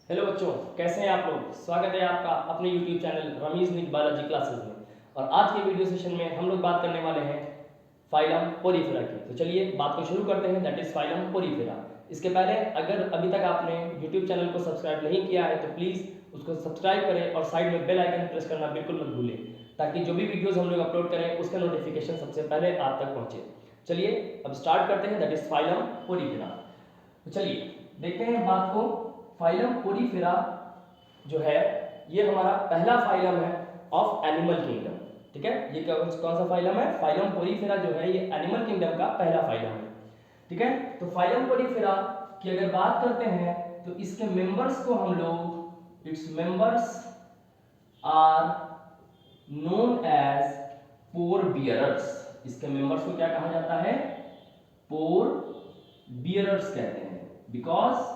Hello बच्चों, कैसे हैं आप लोग। स्वागत है आपका अपने YouTube चैनल रमीज निक बायोलॉजी क्लासेस में। और आज के वीडियो सेशन में हम लोग बात करने वाले हैं फाइलम पोरीफेरा की। तो चलिए बात को शुरू करते हैं, दैट इज फाइलम पोरीफेरा। इसके पहले अगर अभी तक आपने YouTube चैनल को सब्सक्राइब नहीं किया है तो प्लीज़ उसको सब्सक्राइब करें और साइड में बेल आइकन प्रेस करना बिल्कुल मत भूलें, ताकि जो भी वीडियोज़ हम लोग अपलोड करें उसका नोटिफिकेशन सबसे पहले आप तक पहुँचे। चलिए अब स्टार्ट करते हैं, दैट इज फाइलम पोरीफेरा। तो चलिए देखते हैं बात को। फाइलम पोरीफेरा जो है ये हमारा पहला फाइलम है ऑफ एनिमल किंगडम। ठीक है, ये कौन सा फाइलम है? फाइलम पोरीफेरा जो है ये एनिमल किंगडम का पहला फाइलम है। ठीक है, तो फाइलम पोरीफेरा की अगर बात करते हैं तो इसके मेंबर्स को हम लोग, its members are known as pore bearers. इसके मेंबर्स को क्या कहा जाता है? पोर बियरर्स कहते हैं, बिकॉज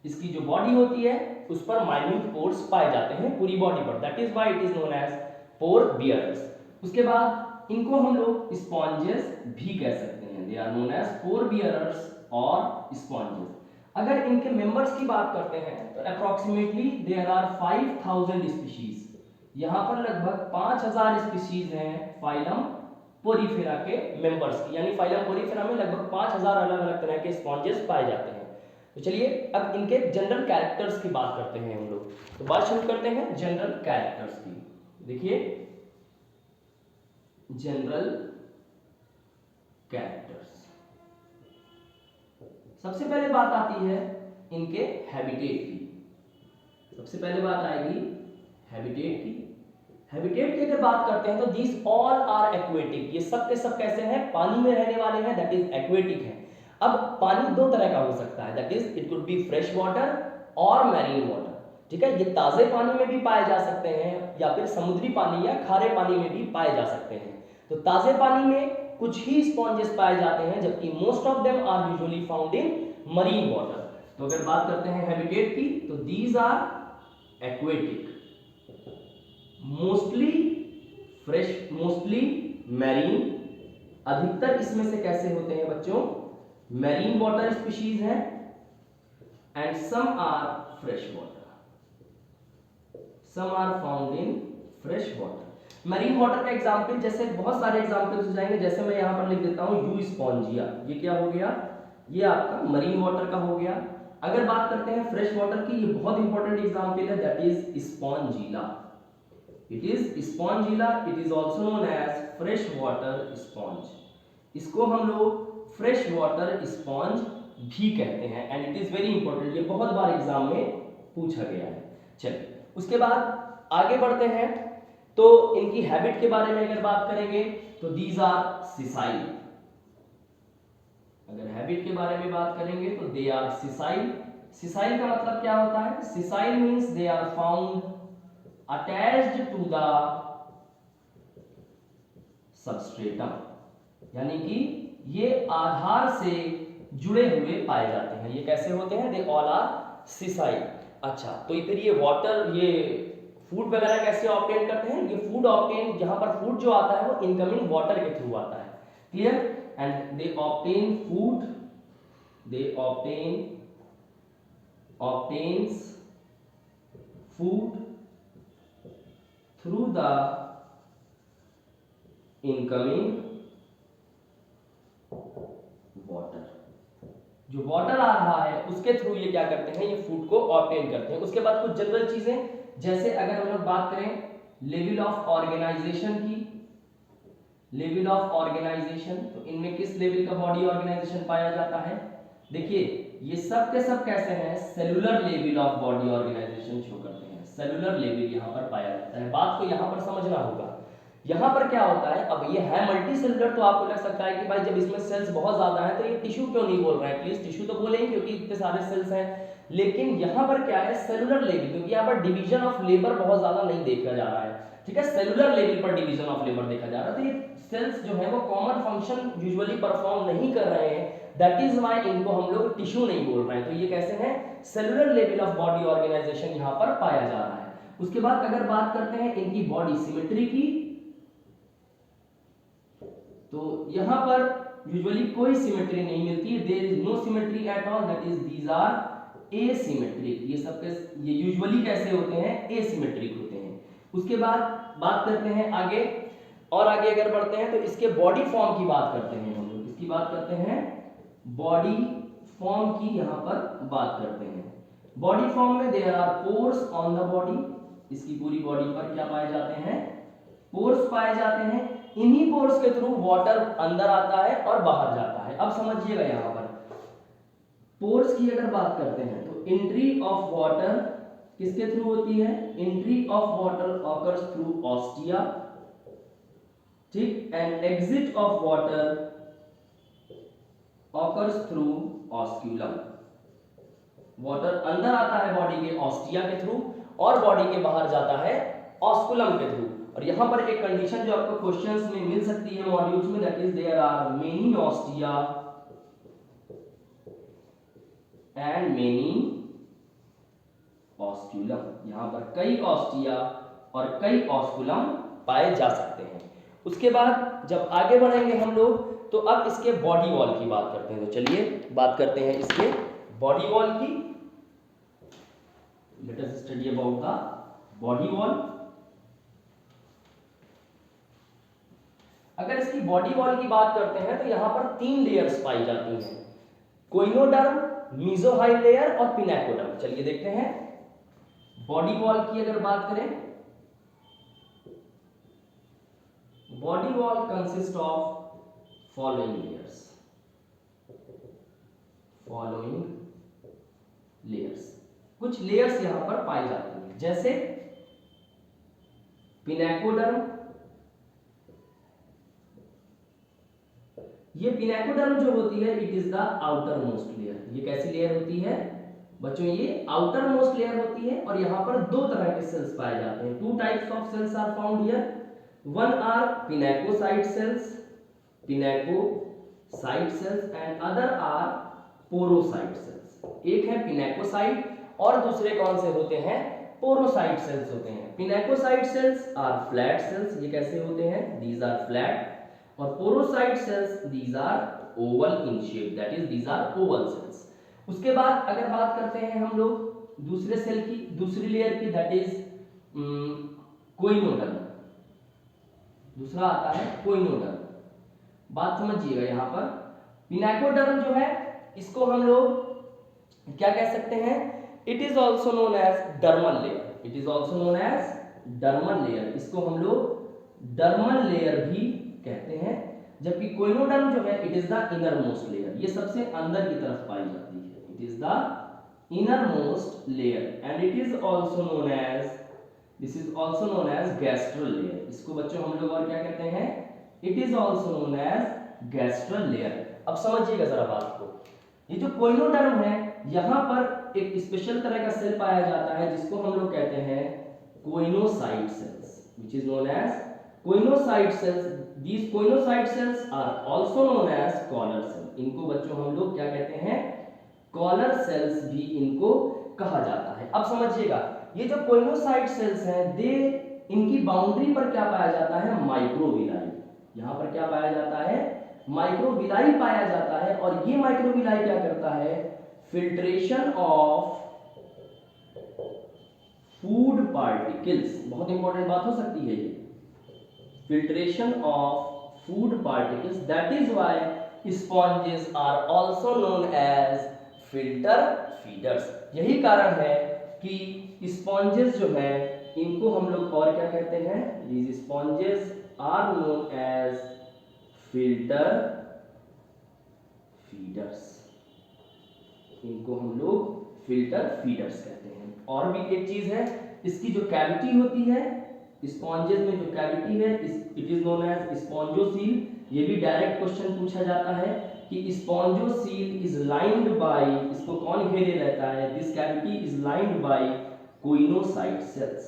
इसकी जो बॉडी होती है उस पर माइन्यूट पोर्स पाए जाते हैं पूरी बॉडी पर, that is why it is known as pore bearers. उसके बाद इनको हम लोग स्पॉन्जेस भी कह सकते हैं, they are known as pore bearers और स्पॉन्जेस। अगर इनके मेंबर्स की बात करते हैं तो अप्रोक्सीमेटली देयर आर 5000 स्पीशीज। यहां पर लगभग 5000 स्पीशीज हैं फाइलम पोरीफेरा के मेंबर्स की, यानी फाइलम पोरीफेरा में लगभग 5000 अलग अलग तरह के स्पॉन्जेस पाए जाते हैं। तो चलिए अब इनके जनरल कैरेक्टर्स की बात करते हैं हम लोग। तो बात शुरू करते हैं जनरल कैरेक्टर्स की। देखिए जनरल कैरेक्टर्स, सबसे पहले बात आती है इनके हैबिटेट की। सबसे पहले बात आएगी हैबिटेट की। हैबिटेट की अगर बात करते हैं तो दीज ऑल आर एक्वेटिक। ये सब के सब कैसे हैं? पानी में रहने वाले हैं, दैट इज एक्वेटिक है। अब पानी दो तरह का हो सकता है, that is it could be fresh water और मैरीन वाटर। ठीक है, ये ताजे पानी में भी पाए जा सकते हैं या फिर समुद्री पानी या खारे पानी में भी पाए जा सकते हैं। तो ताजे पानी में कुछ ही स्पॉन्जेस पाए जाते हैं, जबकि most of them are usually found in marine water. तो अगर बात करते हैं हैबिटेट की तो these are aquatic, mostly fresh, mostly marine. अधिकतर इसमें से कैसे होते हैं बच्चों? मैरीन वाटर स्पीशीज हैं and some are fresh water, some are found in fresh water. Marine water का एग्जांपल जैसे बहुत सारे एग्जांपल्स हो जाएंगे, जैसे मैं यहां पर लिख देता हूं यू स्पॉन्जिया। ये क्या हो गया? ये आपका मरीन वाटर का हो गया। अगर बात करते हैं फ्रेश वाटर की, ये बहुत इंपॉर्टेंट एग्जांपल है, that is Spongilla. It is spongilla, it is also known as fresh water sponge. इसको हम लोग फ्रेश वाटर स्पॉन्ज भी कहते हैं and it is very important, ये बहुत बार एग्जाम में पूछा गया है। चलिए उसके बाद आगे बढ़ते हैं। तो इनकी हैबिट के बारे में अगर बात करेंगे तो दीज आर सिसाइल। अगर हैबिट के बारे में बात करेंगे तो दे आर सिसाइल। सिसाइल का मतलब क्या होता है? Sessile means they are found attached to the substratum, यानी कि ये आधार से जुड़े हुए पाए जाते हैं। ये कैसे होते हैं? They all are sessile. अच्छा, तो फिर ये वाटर, ये फूड वगैरह कैसे ऑब्टेन करते हैं? ये फूड ऑब्टेन, यहाँ पर फूड जो आता है वो इनकमिंग वाटर के थ्रू आता है। Clear? And they obtain food, they obtains food through the incoming water। जो वाटर आ रहा है उसके थ्रू ये क्या करते हैं? ये फूड को ऑब्टेन करते हैं। उसके बाद कुछ जनरल चीजें, जैसे अगर हम लोग बात करें लेवल ऑफ ऑर्गेनाइजेशन की, लेवल ऑफ ऑर्गेनाइजेशन, तो इनमें किस लेवल का बॉडी ऑर्गेनाइजेशन पाया जाता है? देखिए ये सब के सब कैसे हैं? Cellular level of body organisation show करते हैं। सेलुलर लेवल यहां पर पाया जाता है। बात को यहां पर समझना होगा। यहां पर क्या होता है? अब ये है मल्टी सेलुलर, तो आपको लग सकता है कि भाई जब इसमें सेल्स बहुत ज्यादा है तो ये टिश्यू क्यों नहीं बोल रहे हैं? प्लीज टिश्यू तो बोलेंगे क्योंकि इतने सारे सेल्स हैं, लेकिन यहां पर क्या है? सेलुलर लेवल, क्योंकि यहां पर डिवीजन ऑफ लेबर बहुत ज्यादा नहीं देखा जा रहा है। ठीक है, सेलुलर लेवल पर डिवीजन ऑफ लेबर देखा जा रहा है। तो ये सेल्स जो है वो कॉमन फंक्शन यूजुअली परफॉर्म नहीं कर रहे हैं, दैट इज व्हाई इनको हम लोग टिश्यू नहीं बोल रहे हैं। तो ये कैसे हैं? Cellular level of body organisation यहां पर पाया जा रहा है। उसके बाद अगर बात करते हैं इनकी बॉडी सिमेट्री की, तो यहां पर यूजुअली कोई सिमेट्री नहीं मिलती, there is no symmetry at all, that is these are asymmetric, ये यूजुअली कैसे होते हैं, एसिमेट्रिक होते हैं। उसके बाद बात करते हैं आगे, और आगे अगर बढ़ते हैं तो इसके बॉडी फॉर्म की बात करते हैं हम लोग, इसकी बात करते हैं बॉडी फॉर्म की, यहां पर बात करते हैं। बॉडी फॉर्म में there are pores on the body, इसकी पूरी बॉडी पर क्या पाए जाते हैं, पोर्स पाए जाते हैं। इन्हीं पोर्स के थ्रू वाटर अंदर आता है और बाहर जाता है। अब समझिएगा यहां पर पोर्स की अगर बात करते हैं तो एंट्री ऑफ वाटर किसके थ्रू होती है, entry of water occurs through ostia, ठीक, and exit of water occurs through osculum. Water अंदर आता है बॉडी के ऑस्टिया के थ्रू और बॉडी के बाहर जाता है ऑस्कुलम के थ्रू। और यहां पर एक कंडीशन जो आपको क्वेश्चंस में मिल सकती है मॉड्यूल्स में, that is there are many ostia and many osculum. यहां पर कई ऑस्टिया और कई ऑस्कुलम पाए जा सकते हैं। उसके बाद जब आगे बढ़ेंगे हम लोग तो अब इसके बॉडी वॉल की बात करते हैं। तो चलिए बात करते हैं इसके बॉडी वॉल की। Let us study about the body wall. अगर इसकी बॉडी वॉल की बात करते हैं तो यहां पर 3 लेयर्स पाई जाती हैं, कोइनोडर्म, मीसोहाइल लेयर और पिनेकोडर्म। चलिए देखते हैं बॉडी वॉल की अगर बात करें। Body wall consist of following layers, कुछ लेयर्स यहां पर पाई जाती हैं, जैसे पिनेकोडर्म। ये पिनेकोडर्म जो होती है it is the outer most layer. ये कैसी लेयर होती है बच्चों, ये आउटर मोस्ट लेयर होती है। और यहां पर 2 तरह के सेल्स पाए जाते हैं, 2 types of cells are found here. One are pinacocyte cells, pinacocyte cells, and other are porocyte cells. एक है पिनेकोसाइट और दूसरे कौन से होते हैं, पोरोसाइट सेल्स होते हैं। Pinacocyte cells are flat cells, ये कैसे होते हैं, दीज आर फ्लैट। और porocyte cells these are oval in shape, that is these are oval cells. उसके बाद अगर बात करते हैं हम लोग दूसरे सेल की, दूसरी लेयर की, दैट इज कोइनोडर्म। दूसरा आता है कोइनोडर्म। बात समझिएगा यहां पर पिनेकोडर्म जो है इसको हम लोग क्या कह सकते हैं, it is also known as dermal layer, it is also known as dermal layer. इसको हम लोग डर्मल लेयर भी कहते हैं। जबकि कोइनोडर्म जो है it is the inner most layer, ये सबसे अंदर की तरफ पाई जाती है, it is the inner most layer and it is also known as, this is also known as gastral layer. इसको बच्चों हम लोग और क्या कहते हैं, it is also known as gastral layer. अब समझिएगा जरा बात को, ये जो कोइनोडर्म है यहां पर एक स्पेशल तरह का सेल पाया जाता है जिसको हम लोग कहते हैं choanocyte cells, which is known as choanocyte cells. These choanocyte cells are also known as collar cell। इनको बच्चों हम लोग क्या कहते हैं, कॉलर सेल्स भी इनको कहा जाता है। अब समझिएगा ये जो कोइनोसाइट सेल्स हैं दे, इनकी बाउंड्री पर क्या पाया जाता है, माइक्रोविलाई। यहां पर क्या पाया जाता है, माइक्रोविलाई पाया जाता है। और ये माइक्रोविलाई क्या करता है, फिल्ट्रेशन ऑफ फूड पार्टिकल्स। बहुत इंपॉर्टेंट बात हो सकती है ये, filtration of food particles, that is why sponges are also known as filter feeders। यही कारण है कि sponges जो है इनको हम लोग और क्या कहते हैं, these sponges are known as filter feeders। इनको हम लोग फिल्टर फीडर्स कहते हैं। और भी एक चीज है, इसकी जो कैविटी होती है स्पॉन्जेस में, जो कैविटी है it is known as spongocoel. ये भी डायरेक्ट क्वेश्चन पूछा जाता है कि स्पॉन्जोसील इज लाइंड बाय, इसको कौन घेरे रहता है, this cavity is lined by choanocyte cells.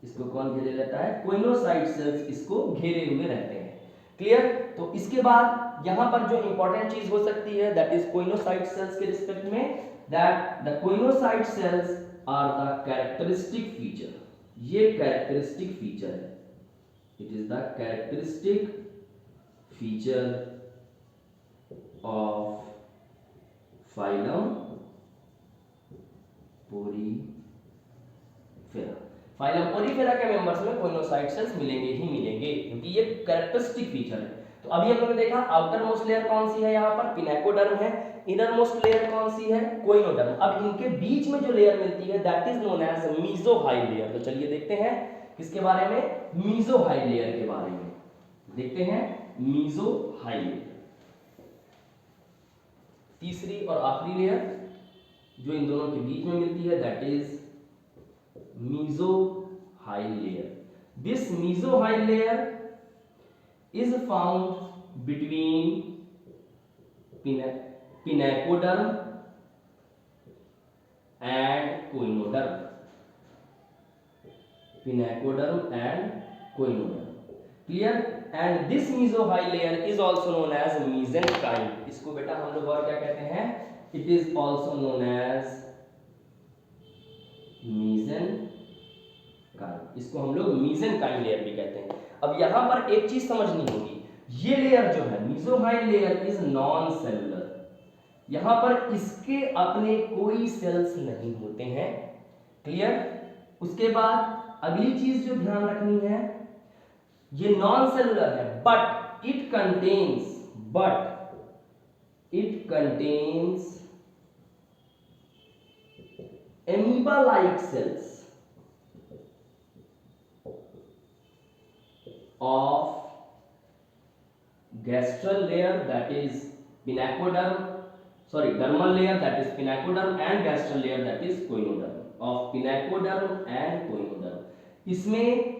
इसको कौन घेरे रहता है, कोइनोसाइट सेल्स इसको घेरे हुए रहते हैं। क्लियर। तो इसके बाद यहां पर जो इंपॉर्टेंट चीज हो सकती है दैट इज कोइनोसाइट सेल्स के रिस्पेक्ट में, that the choanocyte cells are the characteristic feature. ये कैरेक्टरिस्टिक फीचर है, it is the characteristic feature of phylum Porifera. Phylum Porifera के मेंबर्स में कोइनोसाइट सेल्स मिलेंगे ही मिलेंगे, क्योंकि ये कैरेक्टरिस्टिक फीचर है। तो अभी हम लोगों ने देखा आउटर मोस्ट लेयर कौन सी है, यहाँ पर पिनाकोडर्म है। इनर मोस्ट लेयर कौन सी है, कोइनोडर्म। अब इनके बीच में जो लेयर मिलती है that is known as mesohyl layer. तो चलिए देखते हैं किसके बारे में, मीसोहाइल लेयर के बारे में देखते हैं। मीसोहाइल लेयर तीसरी और आखिरी लेयर जो इन दोनों के बीच में मिलती है that is mesohyl layer. This mesohyl layer is found between pinacoderm and coinoderm. Pinacoderm and coinoderm. Clear? And this mesohyl layer is also known as mesenchyme. इसको बेटा हम लोग और क्या कहते हैं, it is also known as mesenchyme. इसको हम लोग mesenchyme लेयर भी कहते हैं। अब यहां पर एक चीज समझनी होगी, ये लेयर जो है मीसोहाइल लेयर इज नॉन सेलुलर। यहां पर इसके अपने कोई सेल्स नहीं होते हैं। क्लियर? उसके बाद अगली चीज जो ध्यान रखनी है, ये नॉन सेलुलर है but it contains amoeba like cells of gastral layer that is dermal layer that is pinacoderm and gastral layer that is coinoderm, of pinacoderm and coinoderm. इसमें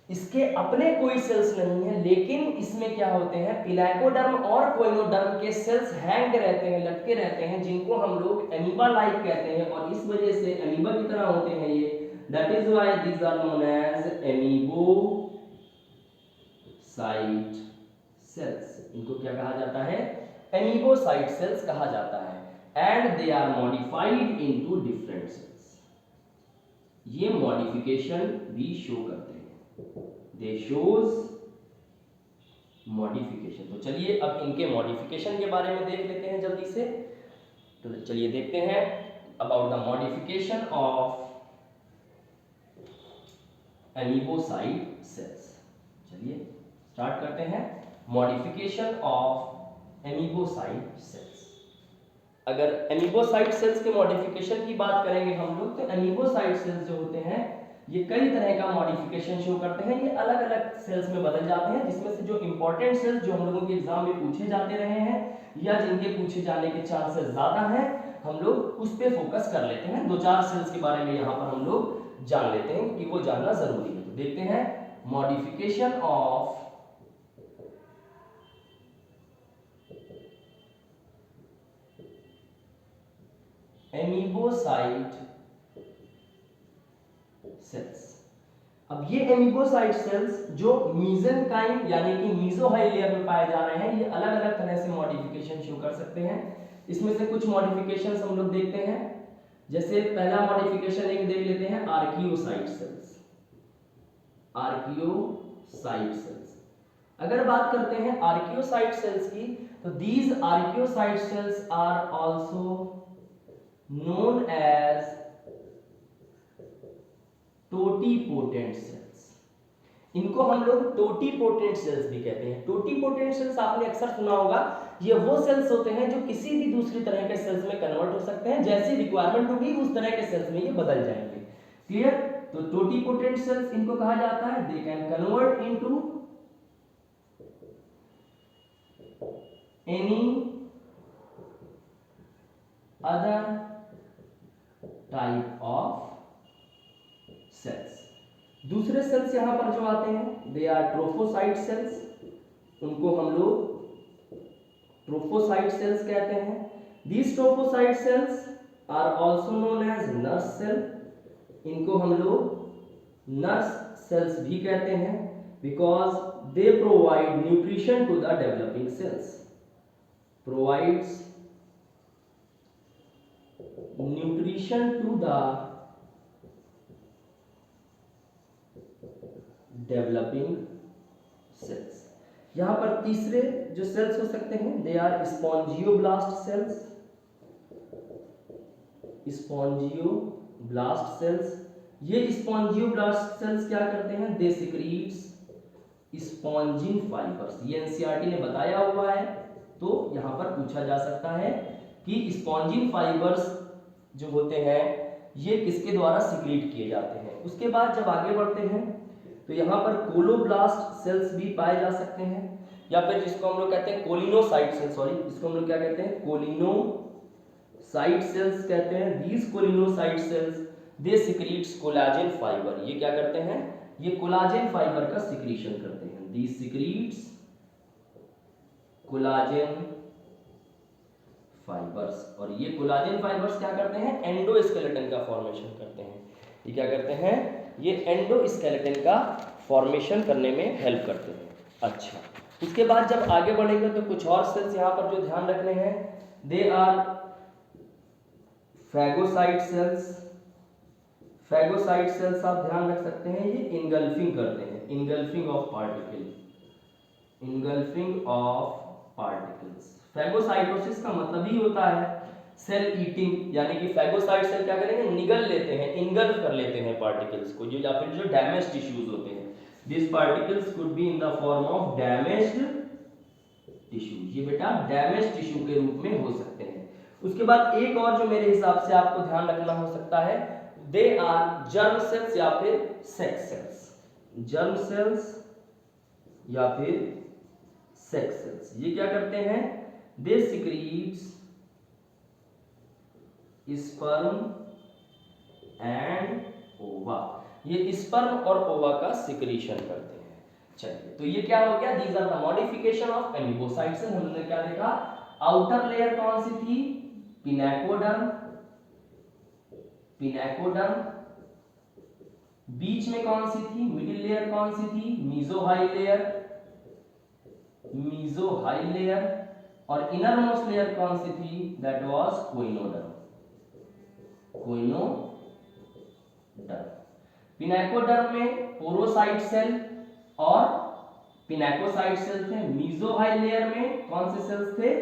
इसके अपने कोई सेल्स नहीं है, लेकिन इसमें क्या होते हैं, पिनाकोडर्म और कोइनोडर्म के सेल्स हैंग रहते हैं, लटके रहते हैं, जिनको हम लोग एमीबा लाइक कहते हैं, और इस वजह से एमीबा की तरह होते हैं ये। That is why these are known as amoebocyte cells. इनको क्या कहा जाता है, एमीबोसाइट सेल्स कहा जाता है। And they are modified into different cells. ये मॉडिफिकेशन भी शो करते हैं, दे शोज मॉडिफिकेशन। तो चलिए अब इनके मॉडिफिकेशन के बारे में देख लेते हैं जल्दी से। तो चलिए देखते हैं about the modification of amoebocyte cells. चलिए स्टार्ट करते हैं, मॉडिफिकेशन ऑफ एमीबोसाइट सेल्स। अगर एमीबोसाइट सेल्स के मॉडिफिकेशन की बात करेंगे हम लोग, तो एमीबोसाइट सेल्स जो होते हैं ये कई तरह का मॉडिफिकेशन शो करते हैं। ये अलग अलग सेल्स में बदल जाते हैं, जिसमें से जो इंपॉर्टेंट सेल्स जो हम लोगों के एग्जाम में पूछे जाते रहे हैं या जिनके पूछे जाने के चांसेस ज्यादा हैं, हम लोग उस पे फोकस कर लेते हैं। दो चार सेल्स के बारे में यहाँ पर हम लोग जान लेते हैं कि वो जानना जरूरी है। तो देखते हैं मॉडिफिकेशन ऑफ एमीबोसाइट सेल्स। अब ये एमीबोसाइट सेल्स जो मेसेनकाइम यानी कि मीसोहाइल लेयर में पाए जा रहे हैं, ये अलग अलग तरह से मॉडिफिकेशन शो कर सकते हैं। इसमें से कुछ मॉडिफिकेशंस हम लोग देखते हैं। जैसे पहला मॉडिफिकेशन एक देख लेते हैं, आर्कियोसाइट सेल्स। आर्कियोसाइट सेल्स, अगर बात करते हैं आर्कियोसाइट सेल्स की, तो these archaeocyte cells are also known as totipotent cells. इनको हम लोग टोटीपोटेंट सेल्स भी कहते हैं। टोटीपोटेंट सेल्स आपने अक्सर सुना होगा, ये वो सेल्स होते हैं जो किसी भी दूसरी तरह के सेल्स में कन्वर्ट हो सकते हैं, जैसी रिक्वायरमेंट होगी उस तरह के सेल्स में ये बदल जाएंगे। क्लियर? तो टोटीपोटेंट सेल्स इनको कहा जाता है, they can convert into any other type of cells. दूसरे सेल्स यहां पर जो आते हैं, दे आर ट्रोफोसाइट सेल्स। उनको हम लोग ट्रोफोसाइट सेल्स कहते हैं। These trophocyte cells are also known as nurse cell. इनको हम लोग नर्स सेल्स भी कहते हैं, because they provide nutrition to the developing cells. Provides nutrition to the developing cells। यहां पर तीसरे जो सेल्स हो सकते हैं, दे आर स्पॉन्जियोब्लास्ट सेल्स। स्पॉन्जियोब्लास्ट सेल्स। ये स्पॉन्जियोब्लास्ट सेल्स क्या करते हैं? दे सिक्रीट्स स्पॉन्जिन फाइबर्स। ये एनसीईआरटी ने बताया हुआ है, तो यहां पर पूछा जा सकता है कि स्पॉन्जिन फाइबर्स जो होते हैं ये किसके द्वारा सिक्रीट किए जाते हैं। उसके बाद जब आगे बढ़ते हैं तो यहाँ पर कोलोब्लास्ट सेल्स भी पाए जा सकते हैं, या फिर जिसको हम लोग कहते हैं कोलिनोसाइट सेल्स, सॉरी इसको हम लोग क्या कहते हैं? कोलिनोसाइट सेल्स कहते हैं। These collencyte cells they secretes collagen fibre. ये क्या करते हैं? ये कोलाजन फाइबर का सिक्रीशन करते हैं। These secretes collagen fibres. और ये कोलाजन फाइबर्स क्या करते हैं? एंडोस्केलेटन का फॉर्मेशन करते हैं। ये क्या करते हैं? ये एंडोस्केलेटन का फॉर्मेशन करने में हेल्प करते हैं। अच्छा, उसके बाद जब आगे बढ़ेंगे तो कुछ और सेल्स यहाँ पर जो ध्यान रखने हैं, they are phagocyte cells. Phagocyte cells आप ध्यान रख सकते हैं, ये इनगल्फिंग करते हैं, engulfing of particle, engulfing of particles. Phagocytosis का मतलब ही होता है सेल ईटिंग, यानी कि फैगोसाइट सेल क्या करेंगे? निगल लेते हैं, इनगल्फ कर लेते हैं पार्टिकल्स को, या फिर जो डैमेज टिश्यूज होते हैं। This particles could be in the form of damaged tissue. ये बेटा डैमेज टिश्यू के रूप में हो सकते हैं। उसके बाद एक और जो मेरे हिसाब से आपको ध्यान रखना हो सकता है, दे आर जर्म सेल्स या फिर सेक्स सेल्स। जर्म सेल्स या फिर सेक्स सेल्स ये क्या करते हैं? दे सिक्रीट्स स्पर्म एंड ओवा। ये स्पर्म और ओवा का सिक्रीशन करते हैं। चलिए, तो ये क्या हो गया? These are the modification of amoebocyte cell. हमने क्या देखा? आउटर लेयर कौन सी थी? Pinacoderm, pinacoderm. बीच में कौन सी थी? मिडिल लेयर कौन सी थी? Mesohyl layer, mesohyl layer. और इनर मोस्ट लेयर कौन सी थी? That was choanoderm, choanoderm. Pinacoderm में पोरोसाइट सेल और पिनेकोसाइट सेल थे। मीजोहाइल लेयर में कौन से सेल्स थे?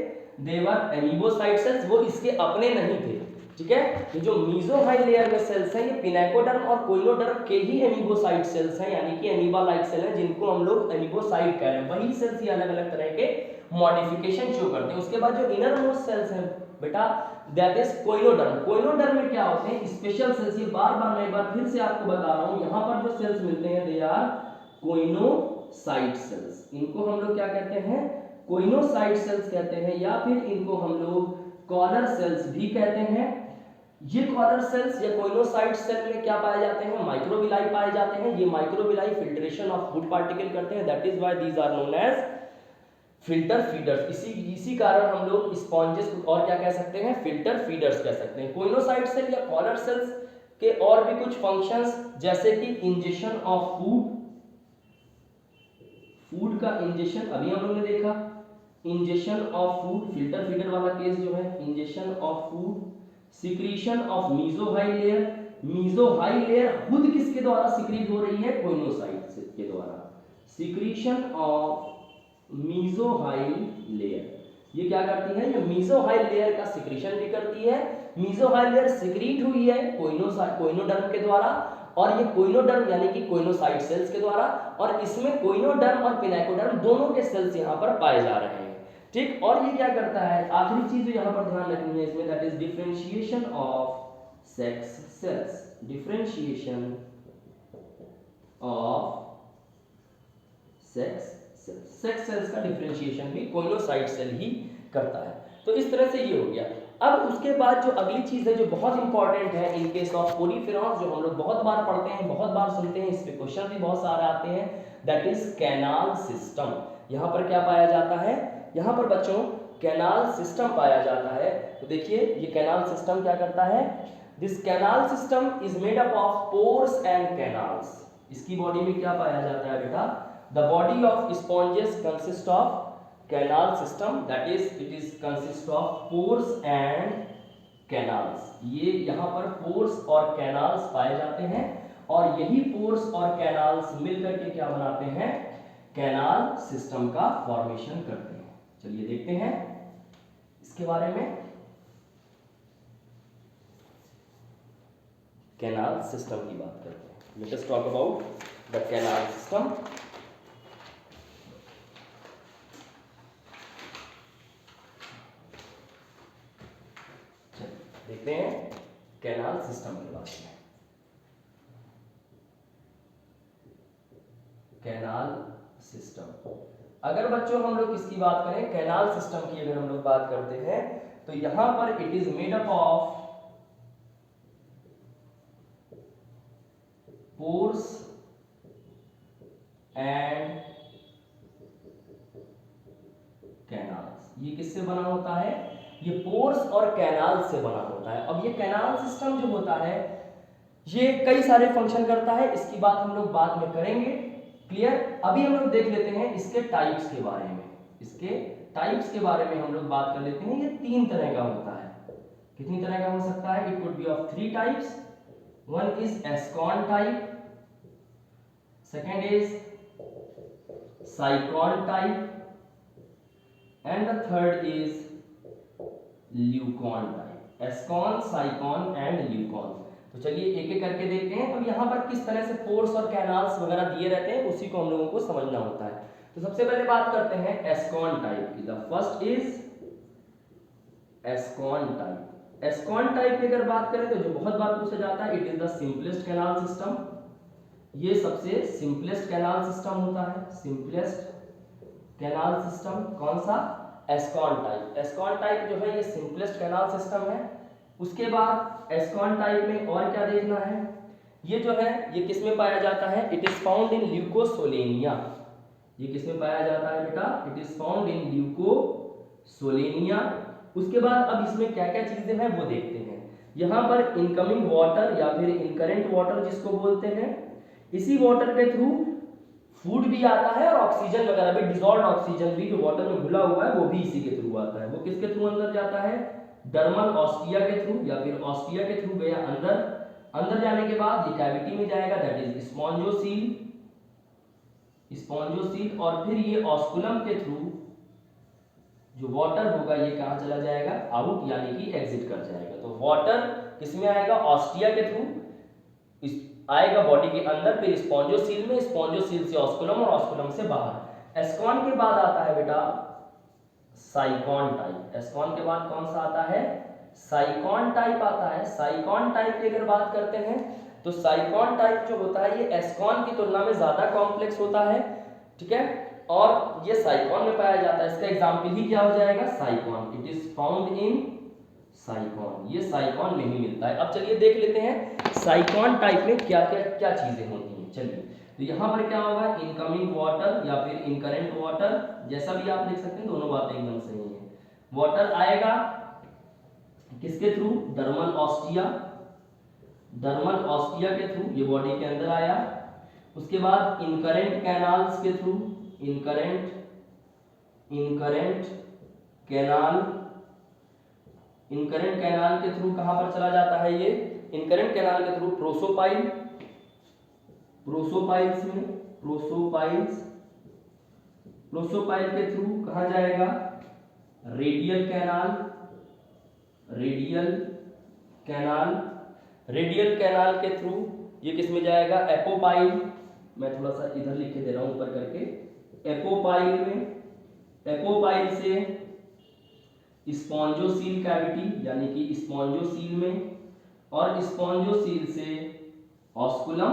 देवर एमीबोसाइट सेल्स, वो इसके अपने नहीं थे। ठीक है, ये जो मीजोहाइल लेयर में सेल्स हैं ये पिनेकोडर्म और कोइनोडर्म के ही एमीबोसाइट सेल्स हैं, यानी कि एमीबा लाइक सेल हैं, जिनको हम लोग एमीबोसाइट कह रहे हैं। वही सेल्स ये अलग अलग तरह के मॉडिफिकेशन शो करते हैं। उसके बाद जो इनर मोस्ट सेल्स हैं बेटा, दैट इज कोइनोडर्म। कोइनोडर्म में क्या होते हैं? Special cells. ये बार बार मैं एक बार फिर से आपको बता रहा हूं, यहां पर जो सेल्स मिलते हैं दे आर कोइनोसाइट सेल्स। इनको हम लोग क्या कहते हैं? कोइनोसाइट सेल्स कहते हैं, या फिर इनको हम लोग कॉलर सेल्स भी कहते हैं। ये कॉलर सेल्स या कोइनोसाइट सेल में क्या पाए जाते हैं? माइक्रोविलाई पाए जाते हैं। ये microvilli filtration of food particle करते हैं। That is why these are known as filter feeders. इसी कारण हम लोग स्पॉन्जेस और क्या कह सकते हैं? फिल्टर फीडर्स कह सकते हैं। कोइनोसाइट सेल या कॉलर सेल्स के और भी कुछ फंक्शंस, जैसे कि इंजेक्शन ऑफ फूड, फूड का इंजेक्शन अभी हम लोग ने देखा। Injection of food, filter feeder वाला केस जो है, injection of food. Secretion of mesohyl layer, mesohyl layer खुद किसके द्वारा सिक्रीट हो रही है? कोइनोसाइट के द्वारा। सिक्रीशन ऑफ मीजोहाइल लेयर ये क्या करती है? ये मीजोहाइल लेयर का सिक्रीशन भी करती है। मीजोहाइल लेयर सिक्रीट हुई है कोइनोडर्म के द्वारा, और ये कोइनोडर्म यानी कि कोइनोसाइट सेल्स के द्वारा, और इसमें कोइनोडर्म और पिनेकोडर्म दोनों के सेल्स यहाँ पर पाए जा रहे हैं। ठीक, और ये क्या करता है? आखिरी चीज जो यहाँ पर ध्यान रखनी है इसमें, that is differentiation of sex cells. Differentiation of sex cells. Sex cells का डिफरेंशिएशन भी कोइनोसाइट सेल ही करता है। तो इस तरह से ये हो गया। अब उसके बाद जो अगली चीज है जो बहुत इंपॉर्टेंट है इन केस ऑफ पोरीफेरॉन्स, जो हम लोग बहुत बार पढ़ते हैं, बहुत बार सुनते हैं, इस पे क्वेश्चन भी बहुत सारे आते हैं, दैट इज कैनाल सिस्टम। यहाँ पर क्या पाया जाता है? यहाँ पर बच्चों कैनाल सिस्टम पाया जाता है। तो देखिए ये कैनाल सिस्टम क्या करता है? This canal system is made up of pores and canals. इसकी बॉडी में क्या पाया जाता है बेटा? The body of sponges consists of canal system, that is it is consist of pores and canals। ये यहाँ पर pores और canals पाए जाते हैं, और यही pores और canals मिलकर के क्या बनाते हैं? कैनाल सिस्टम का फॉर्मेशन करते हैं। चलिए देखते हैं इसके बारे में। कैनाल सिस्टम की बात करते हैं। Let us talk about the canal system. देखते हैं कैनाल सिस्टम के बारे में। कैनाल सिस्टम, अगर बच्चों हम लोग किसकी बात करें, कैनाल सिस्टम की अगर हम लोग बात करते हैं तो यहां पर it is made up of pores and canals. ये किससे बना होता है, ये पोर्स और कैनाल से बना होता है। अब ये कैनाल सिस्टम जो होता है ये कई सारे फंक्शन करता है, इसकी बात हम लोग बाद में करेंगे। क्लियर, अभी हम लोग देख लेते हैं इसके टाइप्स के बारे में। इसके टाइप्स के बारे में हम लोग बात कर लेते हैं। ये 3 तरह का होता है। कितनी तरह का हो सकता है, it could be of 3 types. One is ascon type, second is sycon type and the third is leucon type. Ascon, sycon and leucon. तो चलिए एक एक करके देखते हैं। अब यहाँ पर किस तरह से पोर्स और कैनाल्स वगैरह दिए रहते हैं उसी को हम लोगों को समझना होता है। तो सबसे पहले बात करते हैं एस्कॉन टाइप की। The first is ascon type. Ascon type की अगर बात करें तो जो बहुत बार पूछा जाता है, it is the simplest canal system. ये सबसे सिंपलेस्ट कैनाल सिस्टम होता है। सिंपलेस्ट कैनाल सिस्टम कौन सा, एस्कॉन टाइप। एस्कॉन टाइप जो है ये सिंपलेस्ट कैनाल सिस्टम है। उसके बाद एस्कॉन टाइप में और क्या देखना है, ये जो है ये किस में पाया जाता है, it is found in Leucosolenia. ये किस में पाया जाता है बेटा, it is found in Leucosolenia. उसके बाद अब इसमें क्या क्या चीजें हैं वो देखते हैं। यहाँ पर इनकमिंग वाटर या फिर इनकरेंट वाटर जिसको बोलते हैं, इसी वाटर के थ्रू फूड भी आता है और ऑक्सीजन वगैरह भी, डिसॉल्व्ड ऑक्सीजन भी जो वाटर में घुला हुआ है वो भी इसी के थ्रू आता है। वो किसके थ्रू अंदर जाता है, डर्मल ऑस्टिया के थ्रू या फिर ऑस्टिया के थ्रू गया अंदर। अंदर जाने के बाद ये कैविटी में जाएगा, दैट इज स्पॉन्जोसील। स्पॉन्जोसील और फिर ये ऑस्कुलम के थ्रू जो वाटर होगा ये कहां चला जाएगा, आउट, यानी कि एग्जिट कर जाएगा। तो वाटर किसमें आएगा, ऑस्टिया के थ्रू आएगा बॉडी के अंदर, फिर स्पॉन्जोसील में, स्पॉन्जोसील से ऑस्कुलम और ऑस्कुलम से बाहर। एस्कॉन के बाद आता है बेटा साइक्लॉन टाइप। एस्कॉन के बाद कौन सा आता है, साइक्लॉन टाइप आता है। साइक्लॉन टाइप की अगर बात करते हैं तो साइक्लॉन टाइप जो होता है ये एस्कॉन की तुलना में ज्यादा कॉम्प्लेक्स होता है, ठीक है, और ये साइक्लॉन में पाया जाता है। इसका एग्जाम्पल ही क्या हो जाएगा, cyclone. It is found in cyclone. ये साइक्लॉन में ही मिलता है। अब चलिए देख लेते हैं साइक्लॉन टाइप में क्या क्या चीजें होती हैं। चलिए तो यहाँ पर क्या होगा, इनकमिंग वाटर या फिर इनकरेंट वाटर, जैसा भी आप लिख सकते हैं, दोनों बातें एकदम सही है। वाटर आएगा किसके through, dermal ostia. Dermal ostia के थ्रू ये बॉडी के अंदर आया। उसके बाद इनकरेंट कैनाल्स के through, incurrent canal, incurrent canal के थ्रू कहां पर चला जाता है, ये इनकरेंट कैनाल के थ्रू प्रोसोपाइल, प्रोसोपाइल्स में, प्रोसोपाइल के थ्रू कहां जाएगा, रेडियल कैनाल, रेडियल कैनाल के थ्रू ये किस में जाएगा, एपोपाइल। मैं थोड़ा सा इधर लिख के दे रहा हूं ऊपर करके, एपोपाइल में, एपोपाइल से स्पॉन्जोसील कैविटी यानी कि स्पॉन्जोसील में, और स्पॉन्जोसील से ऑस्कुलम,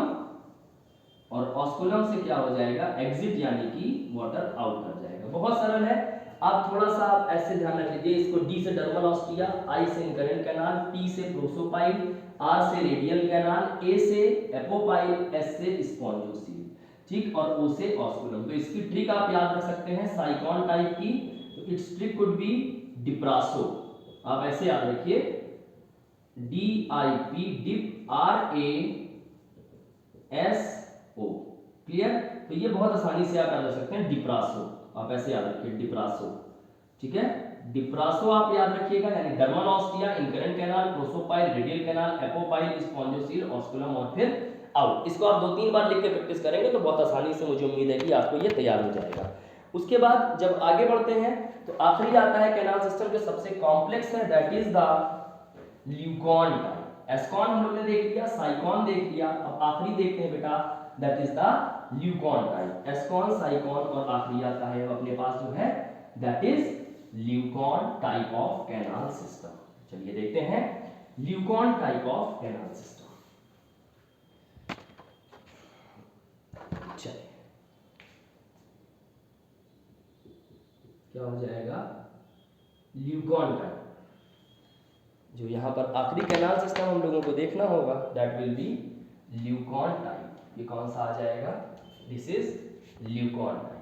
और ऑस्कुलम से क्या हो जाएगा, एग्जिट, यानी कि वाटर आउट कर जाएगा। बहुत सरल है। आप थोड़ा सा आप ऐसे ध्यान रख लीजिए इसको, डी से डर्मल ऑस्टिया, आई से इनकरेंट कैनाल, टी से प्रोसोपाइल, आर से रेडियल कैनाल, ए से एपोपाइल, एस से स्पॉन्जोसील, ठीक, और ओ से ऑस्कुलम। तो इसकी ट्रिक आप याद रख सकते हैं साइक्लॉन टाइप की। तो इट्स ट्रिक कुड बी डिप्रासो। आप ऐसे याद रखिए, DIP, डिप, RASO, क्लियर। तो ये बहुत आसानी से आप याद रख सकते हैं, डिप्रासो। आप ऐसे याद रखिए, डिप्रासो, ठीक है, डिप्रासो आप याद रखिएगा, यानी dermal ostia, incurrent canal, prosopyle, radial canal, apopyle, spongocoel, osculum और फिर आउट। इसको आप 2-3 बार लिख के प्रैक्टिस करेंगे तो बहुत आसानी से मुझे उम्मीद है कि आपको ये तैयार हो जाएगा। उसके बाद जब आगे बढ़ते हैं तो आखिरी आता है कैनाल सिस्टम जो सबसे कॉम्प्लेक्स है, that is the leucon type. Ascon हम लोग ने देख लिया, साइकॉन देख लिया, अब आखिरी देखते हैं बेटा, that is the leucon type. Ascon, sycon और आखिरी आता है अपने पास जो है that is leucon type of canal system. चलिए देखते हैं leucon type of canal system. चलिए क्या हो जाएगा, ल्यूकॉन टाइप। जो यहाँ पर आखिरी कैनाल सिस्टम हम लोगों को देखना होगा that will be leucon type. ये कौन सा आ जाएगा, this is leucon type.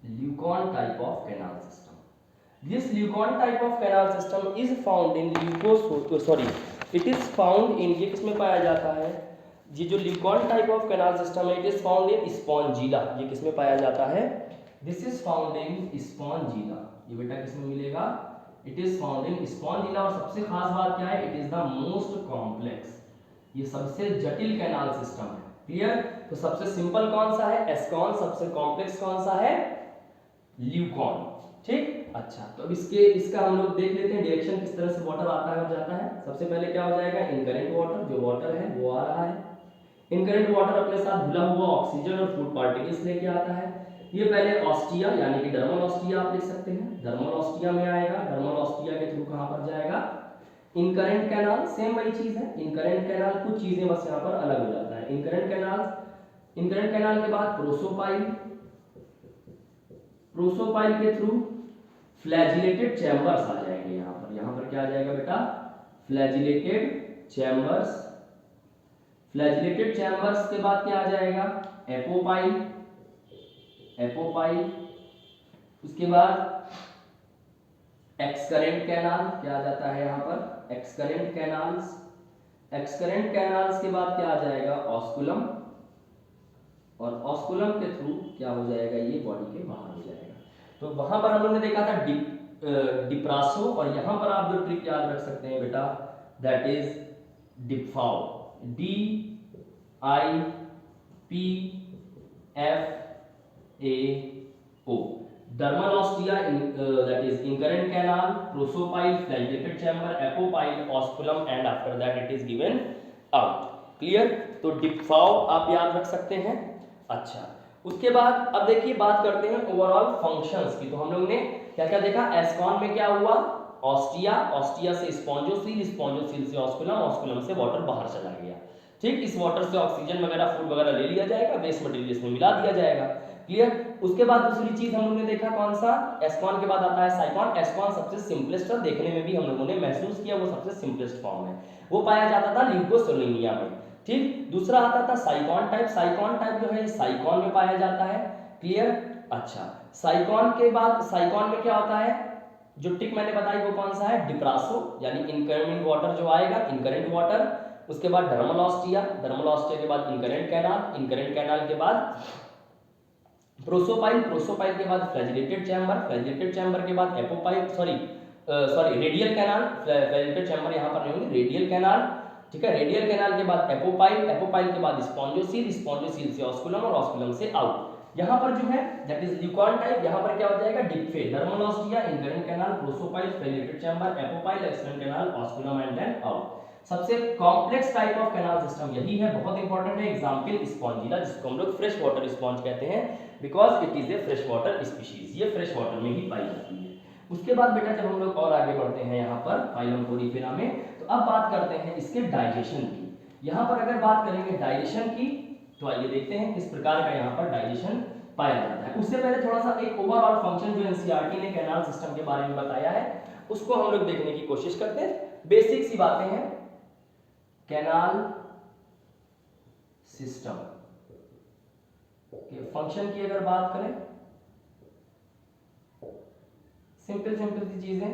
Leucon type of canal system. This Leucon type of canal system is found in it is found in, ये किसमें पाया जाता है, ये जो leucon type of canal system है, it is found in Spongilla. ये किसमें पाया जाता है, this is found in Spongilla. ये बेटा किसमें मिलेगा, it is found in Spongilla. और सबसे खास बात क्या है, it is the most complex, ये सबसे जटिल कैनाल सिस्टम है। क्लियर, तो सबसे सिंपल कौन सा है, एस्कॉन, सबसे कॉम्प्लेक्स कौन सा है, ल्यूकॉन। ठीक, अच्छा तो अब इसका हम लोग देख लेते हैं डायरेक्शन, किस तरह से वाटर आता है और जाता है। सबसे पहले क्या हो जाएगा, इनकरेंट वाटर, जो वाटर है वो आ रहा है। इनकरेंट वाटर अपने साथ घुला हुआ ऑक्सीजन और फूड पार्टिकल्स लेके आता है। ये पहले ऑस्टिया यानी कि डर्मल ऑस्टिया आप लिख सकते हैं, डर्मल ऑस्टिया में आएगा। डर्मल ऑस्टिया के थ्रू कहां पर जाएगा, इनकरेंट कैनाल, सेम वही चीज है। इनकरेंट कैनाल, कुछ चीजें बस यहां पर अलग हो जाता है। इनकरेंट कैनाल के बाद प्रोसोपाइल के थ्रू फ्लैजिलेटेड चैम्बर्स आ जाएंगे। यहाँ पर क्या आ जाएगा बेटा, फ्लैजिलेटेड चैम्बर्स। फ्लैजिलेटेड चैम्बर्स के बाद क्या आ जाएगा, एपोपाइल। उसके बाद एक्सकरेंट कैनाल, क्या आ जाता है यहाँ पर, एक्सकरेंट कैनाल्स के बाद क्या आ जाएगा, ऑस्कुलम। और ऑस्कुलम के थ्रू क्या हो जाएगा, ये बॉडी के बाहर हो जाएगा। तो वहां पर हम लोगों ने देखा था डिप्रासो, और यहां पर आप जो ट्रिक याद रख सकते हैं बेटा, दैट इज डिप्फाओ, DIPFAO। Dermal ostia, that is incurrent canal, prosopyle, flagellated chamber, apopyle, osculum and after that it is given out. Clear, तो डिप्फाओ आप याद रख सकते हैं। अच्छा, उसके बाद अब देखिए बात करते हैं ओवरऑल फंक्शंस की। तो हम लोग ने क्या क्या देखा, एस्कॉन में क्या हुआ, ऑस्टिया से स्पॉन्जोसील से ऑस्कुलम से वाटर बाहर चला गया। ठीक, इस वाटर से ऑक्सीजन वगैरह, फूड वगैरह ले लिया जाएगा, वेस्ट मटेरियल इसमें मिला दिया जाएगा। क्लियर, उसके बाद दूसरी चीज हम लोग ने देखा कौन सा, एस्कॉन के बाद आता है साइकॉन। एस्कॉन सबसे सिंपलेस्ट है, देखने में भी हम लोगों ने महसूस किया वो सबसे सिंपलेस्ट फॉर्म है, वो पाया जाता था ल्यूकोसोलेनिया में। ठीक, दूसरा आता था साइकॉन टाइप जो है साइकॉन में पाया जाता है। क्लियर, अच्छा साइकॉन के बाद, साइकॉन में क्या होता है, जो टिक मैंने बताई वो कौन सा है, डिप्रासो यानी इनकमिंग वाटर जो आएगा, इनकरेंट वाटर। उसके बाद डर्मल ऑस्टिया के बाद इनकरेंट कैनाल के बाद प्रोसोपाइल के बाद फ्लैजिलेटेड चैम्बर के बाद रेडियल कैनाल, फ्लैजिलेटेड चैम्बर यहाँ पर नहीं होंगे, रेडियल कैनाल। ठीक है, रेडियल कैनाल के बाद एपोपाइल के बाद स्पॉन्जोसील से ऑस्कुलम और ऑस्कुलम से आउट। यहाँ पर जो है दैट इज ल्यूकॉन टाइप, यहाँ पर क्या हो जाएगा, डिप्फे, dermal ostia, incurrent canal, prosopyle, flagellated chamber, apopyle, external canal, osculum and then out. सबसे complex type of canal system यही है, बहुत इंपॉर्टेंट है। एग्जांपल स्पॉन्जिला, जिसको हम लोग फ्रेश वाटर स्पॉन्ज कहते हैं, because it is a fresh water species, ये फ्रेश वाटर में ही पाई जाती है। उसके बाद बेटा जब हम लोग और आगे बढ़ते हैं यहाँ पर फाइलम पोरिफेरा में, तो अब बात करते हैं इसके डाइजेशन की। यहाँ पर अगर बात करेंगे डाइजेशन की, तो आइए देखते हैं किस प्रकार का यहाँ पर डाइजेशन पाया जाता है। उससे पहले थोड़ा सा एक ओवरऑल फंक्शन जो एनसीईआरटी ने कैनाल सिस्टम के बारे में बताया है, उसको हम लोग देखने की कोशिश करते हैं। बेसिक सी बातें हैं, कैनाल सिस्टम के फंक्शन की अगर बात करें, सिंपल सी चीजें,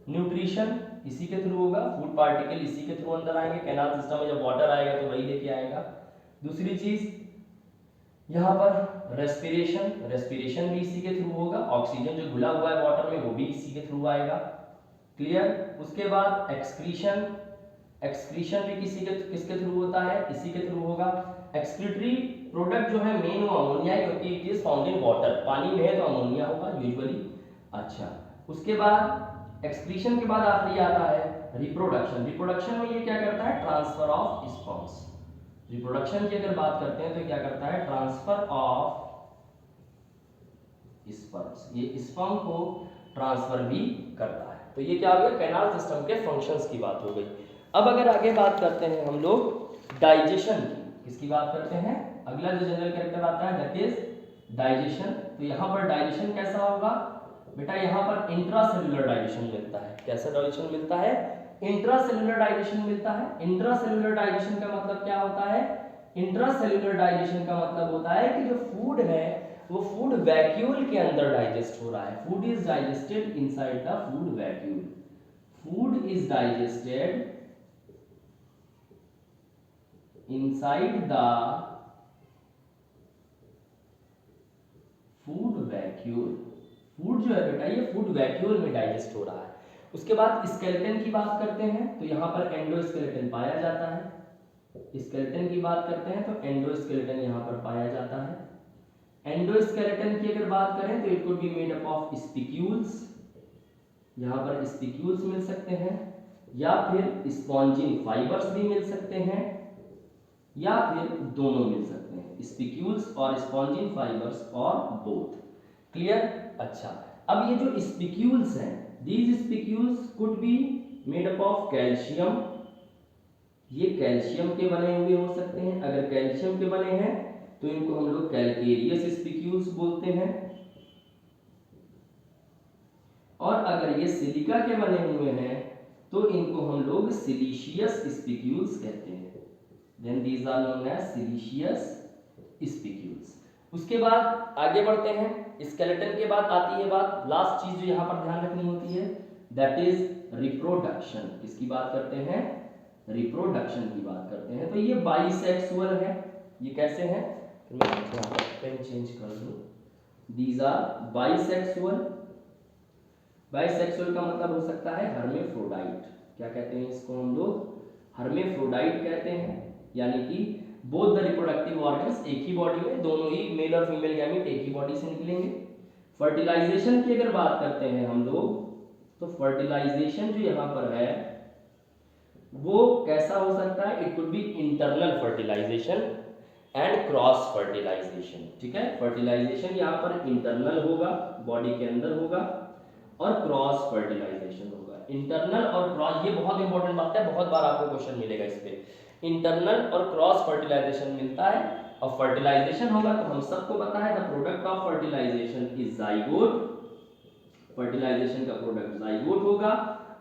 न्यूट्रिशन इसी के थ्रू होगा, फूड पार्टिकल इसी के थ्रू अंदर आएंगे। कैनाल सिस्टम में जब वाटर आएगा तो वही लेके आएगा। दूसरी चीज यहाँ पर रेस्पिरेशन भी इसी के थ्रू होगा, ऑक्सीजन जो घुला हुआ है वाटर में वो भी इसी के थ्रू आएगा। क्लियर, उसके बाद एक्सक्रीशन भी किसके थ्रू होता है, इसी के थ्रू होगा। एक्सक्रीटरी प्रोडक्ट जो है मेन वो अमोनिया है, क्योंकि it is found in water, पानी में है तो अमोनिया होगा यूजुअली। अच्छा, उसके बाद एक्सक्रीशन के बाद आखिरी आता है रिप्रोडक्शन। रिप्रोडक्शन में ये क्या करता है, ट्रांसफर ऑफ स्पर्म्स। रिप्रोडक्शन की अगर बात करते हैं तो क्या करता है, ट्रांसफर ऑफ स्पर्म्स, ये स्पर्म को ट्रांसफर भी करता है। तो ये क्या हो गया, कैनाल सिस्टम के फंक्शंस की बात हो गई। अब अगर आगे बात करते हैं हम लोग डाइजेशन की, किसकी बात करते हैं, अगला जो जनरल कैरेक्टर आता है दैट इज डाइजेशन। तो यहाँ पर डाइजेशन कैसा होगा बेटा, यहाँ पर इंट्रासेल्युलर डाइजेशन मिलता है। कैसा डाइजेशन मिलता है, इंट्रासेल्युलर डाइजेशन मिलता है। इंट्रासेल्युलर डाइजेशन का मतलब क्या होता है, इंट्रासेल्युलर डाइजेशन का मतलब होता है कि जो फूड है वो फूड वैक्यूल के अंदर डाइजेस्ट हो रहा है। Food is digested inside the food vacuole. Food is digested inside the food vacuole. Food जो है बेटा ये फूड वैक्यूल में डाइजेस्ट हो रहा है। उसके बाद स्केलेटन की बात करते हैं तो यहाँ पर एंडोस्केलेटन पाया जाता है। स्केलेटन की बात करते हैं तो एंडोस्केलेटन यहाँ पर पाया जाता है। एंडोस्केलेटन की अगर बात करें तो it could be made up of spicules, यहाँ पर स्पिक्यूल्स मिल सकते हैं, या फिर स्पॉन्जिन फाइबर्स भी मिल सकते हैं, या फिर दोनों मिल सकते हैं, स्पिक्यूल्स और स्पॉन्जिन फाइबर्स और बोथ। क्लियर। अच्छा, अब ये जो स्पिक्यूल्स हैं, these spicules could be made up of calcium. ये कैल्शियम के बने हुए हो सकते हैं। अगर कैल्शियम के बने हैं तो इनको हम लोग कैल्केरियस स्पिक्यूल्स बोलते हैं, और अगर ये सिलिका के बने हुए हैं तो इनको हम लोग सिलिशियस स्पिक्यूल्स कहते हैं। Then these are known as siliceous spicules. उसके बाद आगे बढ़ते हैं, स्केलेटन के बाद आती है बात, लास्ट चीज जो यहाँ पर ध्यान रखनी होती है दैट इज रिप्रोडक्शन। किसकी बात करते हैं, रिप्रोडक्शन की बात करते हैं। तो ये बाइसेक्सुअल है। ये कैसे हैं, तो मैं यहाँ पर पेन चेंज कर दूं। These are bisexual. बाइसेक्सुअल का मतलब हो सकता है हर्मेफ्रोडाइट। क्या कहते हैं इसको हम लोग, हर्मेफ्रोडाइट कहते हैं, यानी कि बोथ द रिप्रोडक्टिव ऑर्गन्स एक ही बॉडी में, दोनों ही मेल और फीमेल गैमीट एक ही बॉडी से निकलेंगे। फर्टिलाइजेशन की अगर बात करते हैं हम लोग तो फर्टिलाइजेशन जो यहाँ पर है वो कैसा हो सकता है, it could be internal fertilisation and cross fertilisation. ठीक है, फर्टिलाइजेशन यहाँ पर इंटरनल होगा, बॉडी के अंदर होगा, और क्रॉस फर्टिलाइजेशन होगा। इंटरनल और क्रॉस, ये बहुत इंपॉर्टेंट बात है, बहुत बार आपको क्वेश्चन मिलेगा इस पे। इंटरनल और क्रॉस फर्टिलाइजेशन मिलता है, और फर्टिलाइजेशन होगा तो हम सबको पता है the product of fertilisation is zygote. Fertilisation का प्रोडक्ट जाइगोट होगा।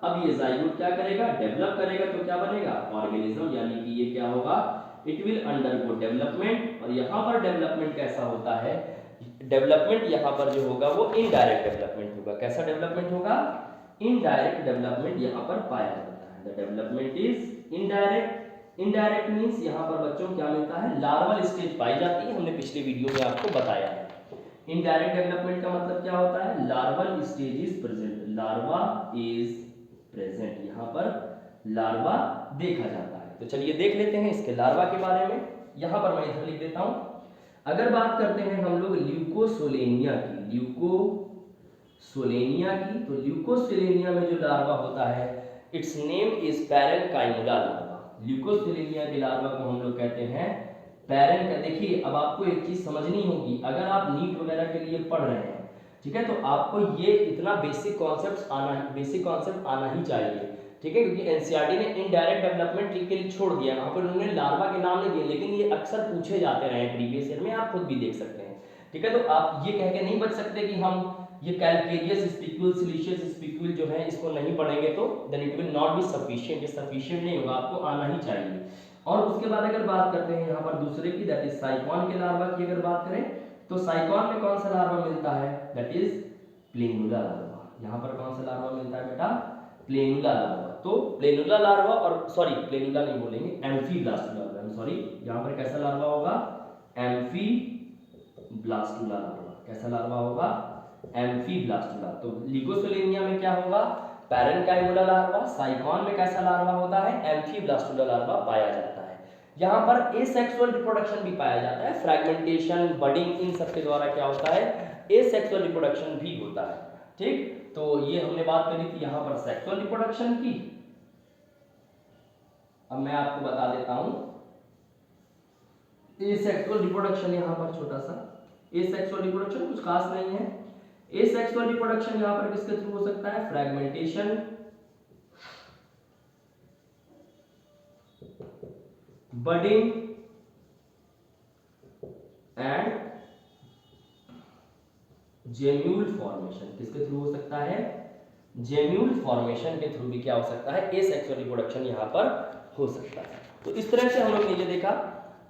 अब ये जाइगोट क्या करेगा, डेवलप करेगा, तो क्या बनेगा, ऑर्गेनिज्म, यानी कि ये क्या होगा, इट विल अंडरगो डेवलपमेंट। और यहाँ पर डेवलपमेंट कैसा होता है, डेवलपमेंट यहाँ पर जो होगा वो इनडायरेक्ट डेवलपमेंट होगा। कैसा डेवलपमेंट होगा, इनडायरेक्ट डेवलपमेंट यहाँ पर पाया जाता है। The development is indirect. Indirect means यहाँ पर बच्चों क्या मिलता है, लार्वल स्टेज पाई जाती है, हमने पिछले वीडियो में आपको बताया है। इनडायरेक्ट डेवलपमेंट का मतलब क्या होता है, larval stage is present, larva is present, यहाँ पर लार्वा देखा जाता है। तो चलिए देख लेते हैं इसके लार्वा के बारे में। यहाँ पर मैं इधर लिख देता हूँ। अगर बात करते हैं हम लोग ल्यूकोसोलेनिया की, ल्यूकोसोलेनिया की, तो ल्यूकोसोलेनिया में जो लार्वा होता है it's name is पैरेनकाइमुला larva. Leucosolenia के लार्वा को हम लोग कहते हैं पैरेन का। देखिए अब आपको एक चीज समझनी होगी, अगर आप नीट वगैरह के लिए पढ़ रहे हैं, ठीक है, तो आपको ये इतना बेसिक कॉन्सेप्ट आना ही चाहिए। ठीक है, क्योंकि एनसीईआरटी ने इनडायरेक्ट डेवलपमेंट के लिए छोड़ दिया, वहां पर उन्होंने लार्वा के नाम नहीं दिए, लेकिन ये अक्सर पूछे जाते रहे प्रीवियस ईयर में, आप खुद भी देख सकते हैं। ठीक है, तो आप ये कह के नहीं बच सकते कि हम ये कैल्केरियस स्पिक्यूल, सिलिशियस स्पिक्यूल जो है इसको नहीं पढ़ेंगे तो then it will not be sufficient. ये सफिशिएंट नहीं होगा, आपको आना ही चाहिए। और उसके बाद अगर बात करते हैं यहाँ पर दूसरे की, दैट इज साइकॉन के लार्वा की अगर बात करें तो साइकॉन में कौन सा लार्वा मिलता है, दैट इज प्लेनुला लार्वा। यहाँ पर कौन सा लार्वा मिलता है बेटा, प्लेनुला लार्वा। तो प्लेनुला लार्वा, और सॉरी प्लेनुला नहीं बोलेंगे, एम्फीब्लास्टुला लार्वा, सॉरी यहाँ पर कैसा लार्वा होगा, एम्फीब्लास्टुला लार्वा। कैसा लार्वा होगा, एम्फीब्लास्टुला। तो ल्यूकोसोलेनिया में क्या होगा, पैरेनकाइमुला लार्वा। साइकॉन में कैसा लार्वा होता है, एम्फीब्लास्टुला लार्वा पाया जाता है। यहाँ पर एसेक्सुअल रिप्रोडक्शन भी पाया जाता है, फ्रैगमेंटेशन, बडिंग, इन सब के द्वारा क्या होता है, एसेक्सुअल रिप्रोडक्शन भी होता है। ठीक, तो ये हमने बात करी थी यहाँ पर सेक्सुअल रिप्रोडक्शन की। अब मैं आपको बता देता हूं एसेक्सुअल रिप्रोडक्शन, यहाँ पर छोटा सा एसेक्सुअल रिप्रोडक्शन कुछ खास नहीं है। एसेक्सुअल रिप्रोडक्शन यहाँ पर किसके थ्रू हो सकता है, fragmentation, budding and gemmule formation. किसके थ्रू हो सकता है, जेम्यूल फॉर्मेशन के थ्रू भी क्या हो सकता है, एसेक्सुअल रिप्रोडक्शन यहाँ पर हो सकता है। तो इस तरह से हम लोग ने ये देखा।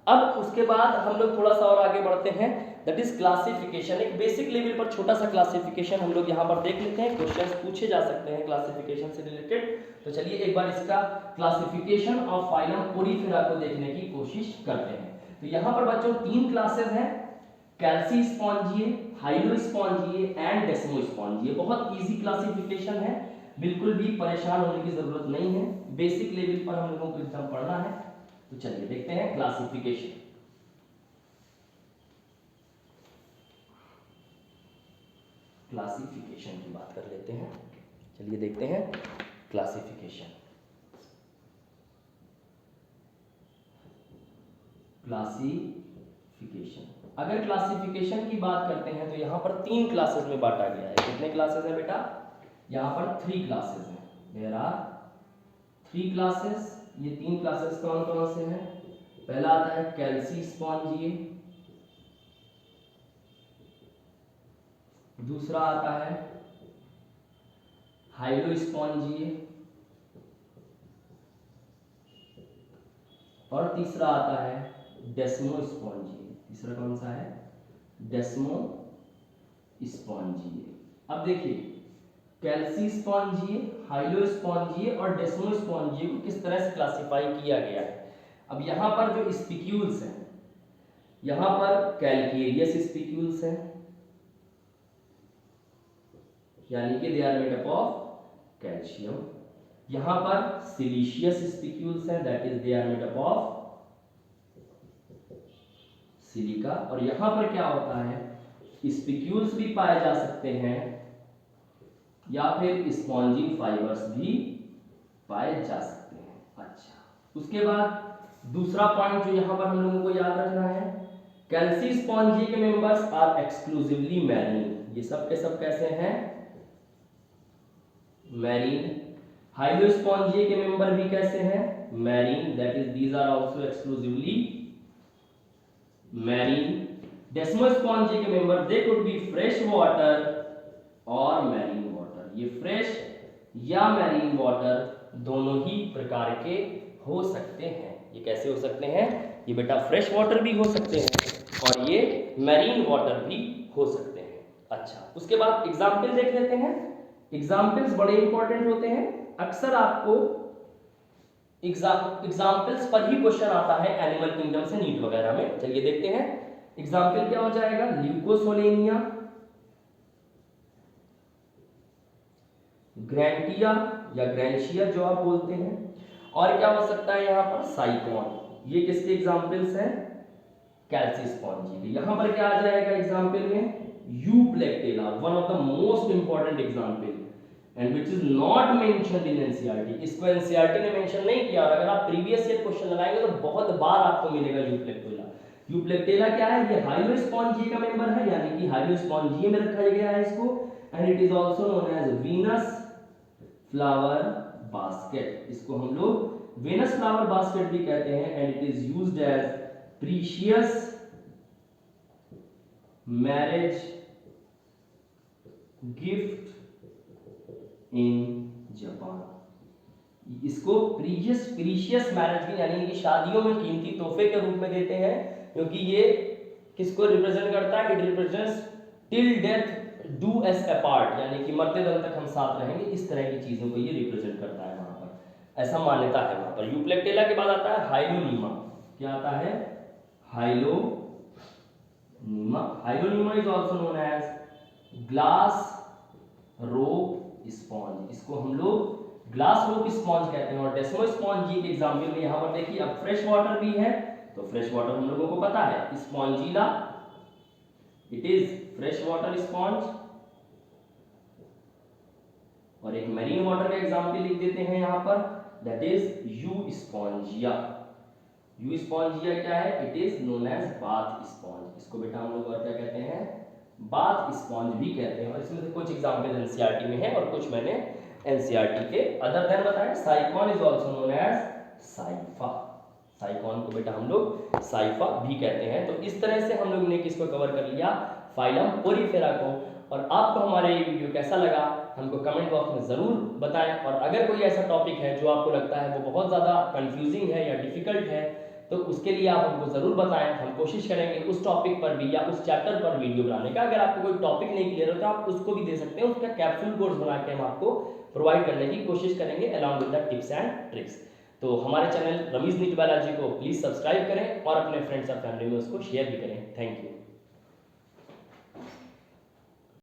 अब उसके बाद हम लोग थोड़ा सा और आगे बढ़ते हैं, दैट इज क्लासिफिकेशन। एक बेसिक लेवल पर छोटा सा क्लासिफिकेशन हम लोग यहाँ पर देख लेते हैं, क्वेश्चंस पूछे जा सकते हैं क्लासिफिकेशन से रिलेटेड। तो चलिए एक बार इसका क्लासिफिकेशन ऑफ फाइलम पोरीफेरा को देखने की कोशिश करते हैं। तो यहाँ पर बच्चों 3 क्लासेस हैं, कैल्सीस्पॉन्जिए, हाइलोस्पॉन्जिए एंड डेस्मोस्पॉन्जिए। बहुत इजी क्लासिफिकेशन है, बिल्कुल भी परेशान होने की जरूरत नहीं है, बेसिक लेवल पर हम लोगों को एकदम पढ़ना है। तो चलिए देखते हैं क्लासिफिकेशन। क्लासिफिकेशन की बात कर लेते हैं, चलिए देखते हैं क्लासिफिकेशन। क्लासिफिकेशन, अगर क्लासिफिकेशन की बात करते हैं तो यहाँ पर 3 क्लासेस में बांटा गया है। कितने क्लासेस हैं बेटा, यहाँ पर 3 क्लासेस हैं। There are 3 classes. ये 3 क्लासेस कौन कौन से हैं, पहला आता है कैल्सीस्पॉन्जिए, दूसरा आता है हाइलोस्पॉन्जिए और तीसरा आता है डेस्मोस्पॉन्जिए। तीसरा कौन सा है, डेस्मोस्पॉन्जिए। अब देखिए कैल्सीस्पॉन्जिए, हाइलोस्पॉन्जिए और डेस्मोस्पॉन्जिए को किस तरह से क्लासिफाई किया गया है। अब यहाँ पर जो स्पिक्यूल्स हैं, यहाँ पर कैल्केरियस स्पिक्यूल्स हैं, यानी कि they are made up of calcium. यहाँ पर सिलिशियस स्पिक्यूल्स हैं, that is they are made up of silica. और यहाँ पर क्या होता है, स्पिक्यूल्स भी पाए जा सकते हैं या फिर स्पॉन्जिंग फाइबर्स भी पाए जा सकते हैं। अच्छा, उसके बाद दूसरा पॉइंट जो यहाँ पर हम लोगों को याद रखना है, कैल्सीस्पॉन्जी के मेंबर्स आर एक्सक्लूसिवली मैरीन। ये सब के सब कैसे हैं, मैरीन। हाइलोस्पॉन्जी के मेंबर भी कैसे हैं, marine, that is these are also exclusively marine. Desmosponge के member they could be fresh water और मैरीन वाटर। ये फ्रेश या मैरीन वाटर दोनों ही प्रकार के हो सकते हैं। ये कैसे हो सकते हैं, ये बेटा फ्रेश वाटर भी हो सकते हैं और ये मैरीन वाटर भी हो सकते हैं। अच्छा, उसके बाद एग्जाम्पल देख लेते हैं। एग्जाम्पल्स बड़े इंपॉर्टेंट होते हैं, अक्सर आपको एग्जाम्पल्स पर ही क्वेश्चन आता है एनिमल किंगडम से नीट वगैरह में। चलिए देखते हैं एग्जाम्पल क्या हो जाएगा, ल्यूकोसोलेनिया, ग्रैंटिया या ग्रैंशिया जो आप बोलते हैं, और क्या हो सकता है यहाँ पर साइकॉन। ये किसके एग्जाम्पल्स हैं, कैल्सीस्पॉन्जी के। यहाँ पर क्या आ जाएगा एग्जाम्पल में, Euplectella, one of the most important example and which is not mentioned in NCERT. इसको एनसीईआरटी ने मेंशन नहीं किया और अगर आप प्रीवियस ईयर क्वेश्चन लगाएंगे तो बहुत बार आपको मिलेगा यूप्लेक्टेला। यूप्लेक्टेला क्या है, ये हाइलोस्पॉन्जी का मेंबर है, यानी कि हाइलोस्पॉन्जी में रखा गया है इसको, and it is also known as Venus flower basket. इसको हम लोग वीनस फ्लावर बास्केट भी कहते हैं and it is used as precious marriage gift in Japan. इसको प्रीशियस मैरिज की यानी कि शादियों में कीमती तोहफे के रूप में देते हैं, क्योंकि ये किसको रिप्रेजेंट करता है, it represents till death do us apart, यानी कि मरते दम तक हम साथ रहेंगे, इस तरह की चीजों को ये रिप्रेजेंट करता है वहां पर, ऐसा मान्यता है वहां पर। यूप्लेक्टेला के बाद आता है हाइलोनीमा। क्या आता है, Hyalonema. Hyalonema is also known as glass rope sponge. इसको हम लोग ग्लास रोक स्पॉन्ज कहते हैं। और डेस्मोस्पॉन्जी के एग्जाम्पल में यहाँ पर देखिए, अब फ्रेश वाटर भी है, तो फ्रेश वाटर हम लोगों को पता है Spongilla, it is fresh water sponge. और एक मैरीन वाटर का एग्जाम्पल लिख देते हैं यहाँ पर, that is Euspongia. Euspongia क्या है? It is known as bath sponge. इसको बेटा हम लोग और क्या कहते हैं? बाथ स्पॉन्ज भी कहते हैं। और इसमें से कुछ एग्जाम्पल एनसीईआरटी में है और कुछ मैंने एनसीईआरटी के अदर देन बताया। Sycon is also known as Scypha. Sycon को बेटा हम लोग साइफा भी कहते हैं। तो इस तरह से हम लोग ने किसको कवर कर लिया? फाइलम पोरीफेरा को। और आपको हमारा ये वीडियो कैसा लगा हमको कमेंट बॉक्स में ज़रूर बताएं। और अगर कोई ऐसा टॉपिक है जो आपको लगता है वो बहुत ज़्यादा कंफ्यूजिंग है या डिफिकल्ट है, तो उसके लिए आप हमको ज़रूर बताएं। हम कोशिश करेंगे उस टॉपिक पर भी या उस चैप्टर पर वीडियो बनाने का। अगर आपको कोई टॉपिक नहीं क्लियर हो तो आप उसको भी दे सकते हैं, उसका कैप्सूल कोर्स बना के हम आपको प्रोवाइड करने की कोशिश करेंगे along with the tips and tricks. तो हमारे चैनल रमीज नीट बायोलॉजी को प्लीज़ सब्सक्राइब करें और अपने फ्रेंड्स और फैमिली में उसको शेयर भी करें। Thank you.